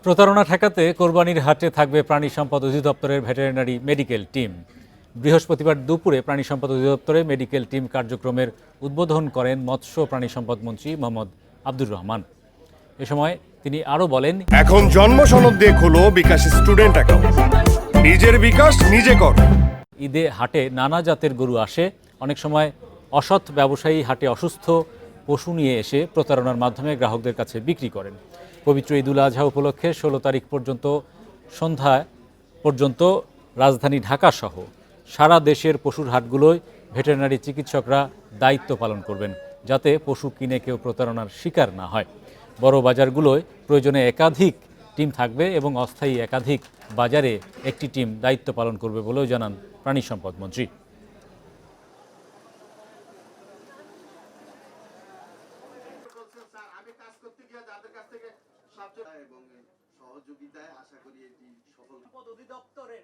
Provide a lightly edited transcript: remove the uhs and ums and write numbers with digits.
প্রতারণা ঠেকাতে কোরবানির হাটে থাকবে প্রাণী সম্পদ অধিদপ্তরের ভেটেরিনারি মেডিকেল টিম। বৃহস্পতিবার দুপুরে প্রাণী সম্পদ অধিদপ্তরে মেডিকেল টিম কার্যক্রমের উদ্বোধন করেন মৎস্য প্রাণী সম্পদ মন্ত্রী মোহাম্মদ আব্দুর রহমান। এ সময় তিনি আরও বলেন, এখন জন্ম সনদ দিয়ে খোলো বিকাশ স্টুডেন্ট অ্যাকাউন্ট, নিজের বিকাশ নিজে কর। ঈদে হাটে নানা জাতের গরু আসে। অনেক সময় অসৎ ব্যবসায়ী হাটে অসুস্থ পশু নিয়ে এসে প্রতারণার মাধ্যমে গ্রাহকদের কাছে বিক্রি করেন। পবিত্র ঈদুল আজহা উপলক্ষে 16 তারিখ পর্যন্ত সন্ধ্যা পর্যন্ত রাজধানী ঢাকাসহ সারা দেশের পশুর হাটগুলোয় ভেটেরিনারি চিকিৎসকরা দায়িত্ব পালন করবেন, যাতে পশু কিনে কেউ প্রতারণার শিকার না হয়। বড় বাজারগুলোয় প্রয়োজনে একাধিক টিম থাকবে এবং অস্থায়ী একাধিক বাজারে একটি টিম দায়িত্ব পালন করবে বলেও জানান প্রাণী সম্পদ মন্ত্রী। এবং সহযোগিতায় আশা করি এটি সফল অধিদপ্তরের